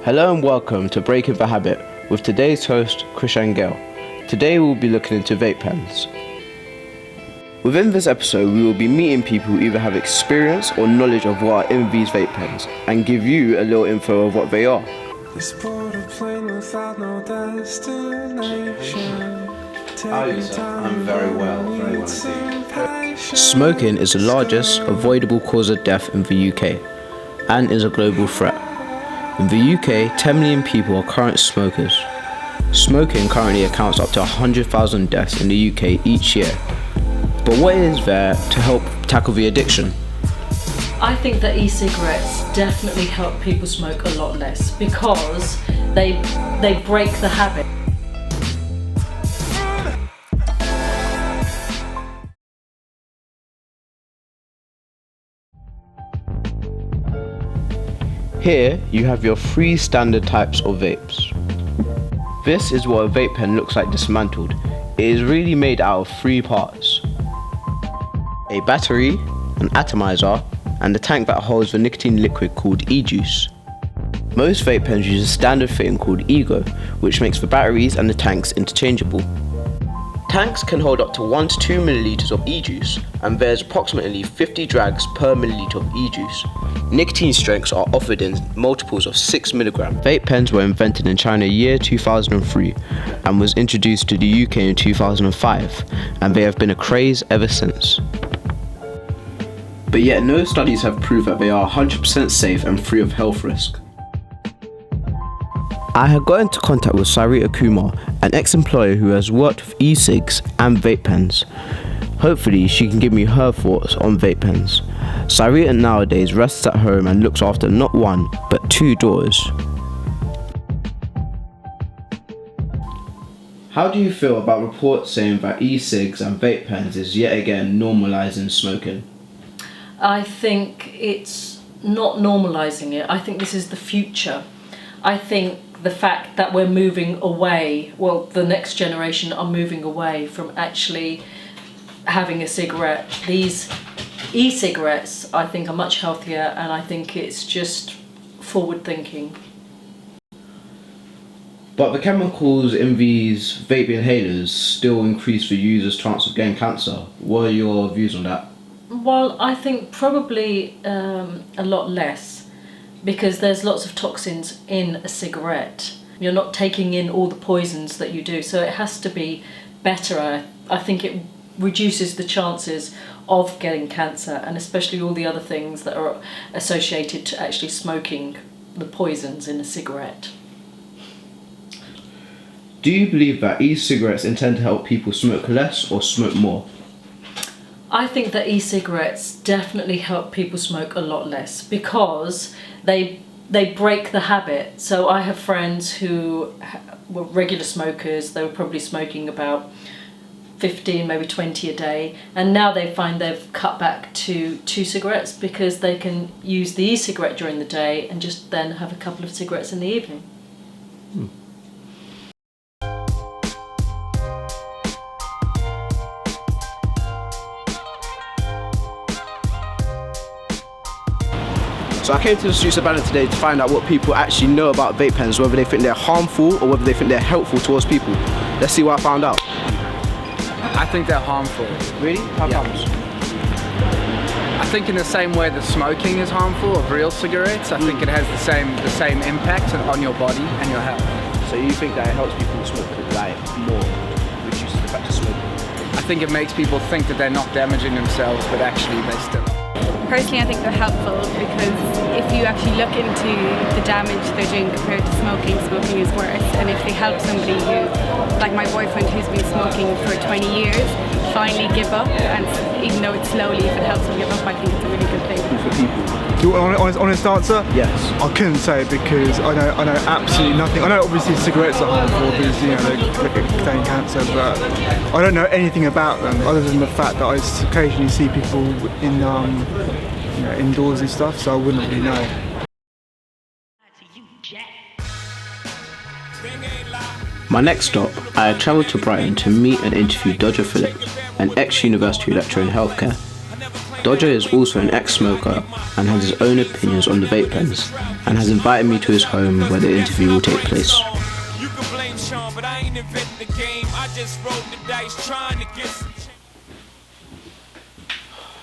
Hello and welcome to Breaking the Habit with today's host, Chris and Gail. Today we'll be looking into vape pens. Within this episode, we will be meeting people who either have experience or knowledge of what are in these vape pens and give you a little info of what they are. How are you, sir? I'm very well indeed. Smoking is the largest avoidable cause of death in the UK and is a global threat. In the UK, 10 million people are current smokers. Smoking currently accounts up to 100,000 deaths in the UK each year. But what is there to help tackle the addiction? I think that e-cigarettes definitely help people smoke a lot less because they break the habit. Here you have your three standard types of vapes. This is what a vape pen looks like dismantled. It is really made out of three parts: a battery, an atomizer, and the tank that holds the nicotine liquid called e-juice. Most vape pens use a standard fitting called Ego, which makes the batteries and the tanks interchangeable. Tanks can hold up to 1 to 2 milliliters of e-juice, and there's approximately 50 drags per milliliter of e-juice. Nicotine strengths are offered in multiples of 6 milligram. Vape pens were invented in China year 2003 and was introduced to the UK in 2005, and they have been a craze ever since. But yet no studies have proved that they are 100% safe and free of health risk. I had got into contact with Sarita Kumar, an ex-employee who has worked with e-cigs and vape pens. Hopefully she can give me her thoughts on vape pens. Sarita nowadays rests at home and looks after not one, but 2 daughters. How do you feel about reports saying that e-cigs and vape pens is yet again normalising smoking? I think it's not normalising it. I think this is the future. I think the fact that we're moving away, the next generation are moving away from actually having a cigarette. These e-cigarettes, I think, are much healthier, and I think it's just forward thinking. But the chemicals in these vape inhalers still increase the user's chance of getting cancer. What are your views on that? Well, I think probably a lot less, because there's lots of toxins in a cigarette. You're not taking in all the poisons that you do, so it has to be better. I think it reduces the chances of getting cancer, and especially all the other things that are associated to actually smoking the poisons in a cigarette. Do you believe that e-cigarettes intend to help people smoke less or smoke more? I think that e-cigarettes definitely help people smoke a lot less because they break the habit. So I have friends who were regular smokers. They were probably smoking about 15, maybe 20 a day, and now they find they've cut back to 2 cigarettes because they can use the e-cigarette during the day and just then have a couple of cigarettes in the evening. So I came to the streets of Banner today to find out what people actually know about vape pens, whether they think they're harmful or whether they think they're helpful towards people. Let's see what I found out. I think they're harmful. Really? How comes? I think in the same way that smoking is harmful of real cigarettes, I think it has the same impact on your body and your health. So you think that it helps people smoke like more, reduces the fact of smoking? I think it makes people think that they're not damaging themselves, but actually they still are. Personally, I think they're helpful because if you actually look into the damage they're doing compared to smoking, smoking is worse. And if they help somebody who, like my boyfriend who's been smoking for 20 years, finally give up, and even though it's slowly, if it helps them give up, I think it's a really good thing. For people. Do you want an honest answer? Yes. I couldn't say because I know absolutely nothing. I know obviously cigarettes are harmful because they contain cancer, but I don't know anything about them other than the fact that I occasionally see people in indoors and stuff, so I wouldn't really know. My next stop, I travelled to Brighton to meet and interview Dodger Phillips, an ex-university lecturer in healthcare. Dodger is also an ex-smoker and has his own opinions on the vape pens, and has invited me to his home where the interview will take place. You can blame Sean, but I ain't inventing the game. I just rolled the dice trying to get some.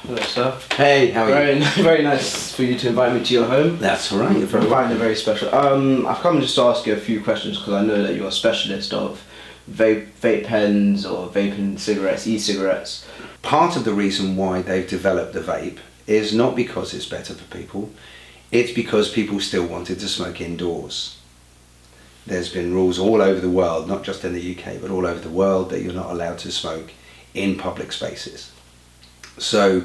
Hello, sir. Hey, how are you? Very nice for you to invite me to your home. That's all right. You're very Very, very special. I've come just to ask you a few questions because I know that you're a specialist of vape pens or vaping cigarettes, e-cigarettes. Part of the reason why they've developed the vape is not because it's better for people, it's because people still wanted to smoke indoors. There's been rules all over the world, not just in the UK, but all over the world, that you're not allowed to smoke in public spaces. So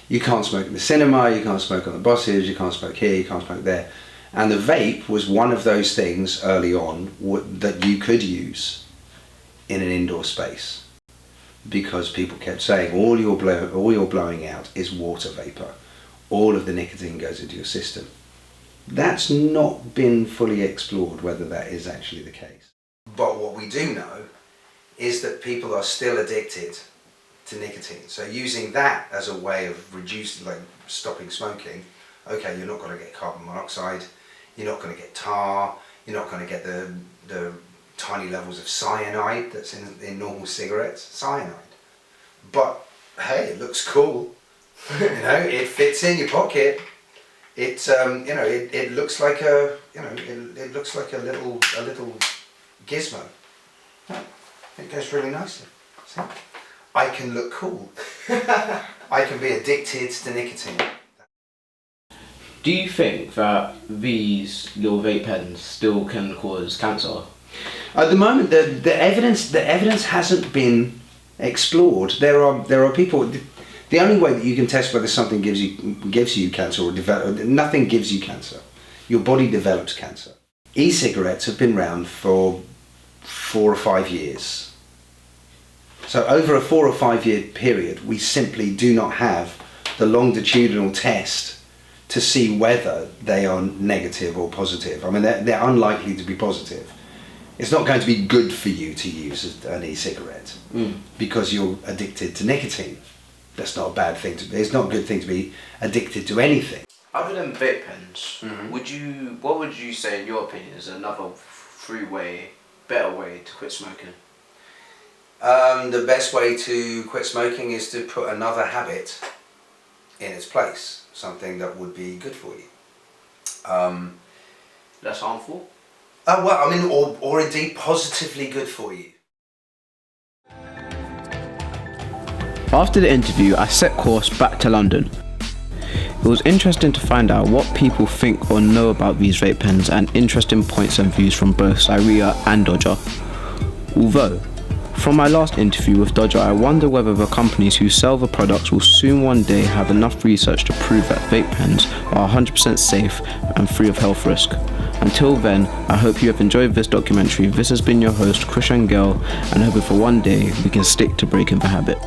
you can't smoke in the cinema, you can't smoke on the buses, you can't smoke here, you can't smoke there. And the vape was one of those things early on that you could use in an indoor space, because people kept saying all you're blowing out is water vapor. All of the nicotine goes into your system. That's not been fully explored whether that is actually the case. But what we do know is that people are still addicted to nicotine. So using that as a way of stopping smoking, okay, you're not going to get carbon monoxide, you're not going to get tar, you're not going to get the tiny levels of cyanide that's in normal cigarettes, cyanide. But hey, it looks cool. It fits in your pocket. It it looks like a it looks like a little gizmo. It goes really nicely. See? I can look cool. I can be addicted to nicotine. Do you think that these little vape pens still can cause cancer? At the moment, the evidence hasn't been explored. There are people. The only way that you can test whether something gives you cancer or nothing gives you cancer. Your body develops cancer. E-cigarettes have been around for 4 or 5 years. So over a 4 or 5 year period, we simply do not have the longitudinal test to see whether they are negative or positive. I mean, they're unlikely to be positive. It's not going to be good for you to use an e-cigarette because you're addicted to nicotine. That's not a bad thing to be. It's not a good thing to be addicted to anything. Other than vape pens, what would you say in your opinion is another better way to quit smoking? The best way to quit smoking is to put another habit in its place, something that would be good for you. Less harmful? Or indeed positively good for you. After the interview, I set course back to London. It was interesting to find out what people think or know about these vape pens, and interesting points and views from both Syria and Dodger. Although, from my last interview with Dodger, I wonder whether the companies who sell the products will soon one day have enough research to prove that vape pens are 100% safe and free of health risk. Until then, I hope you have enjoyed this documentary. This has been your host, Chris Angel, and hoping for one day we can stick to breaking the habit.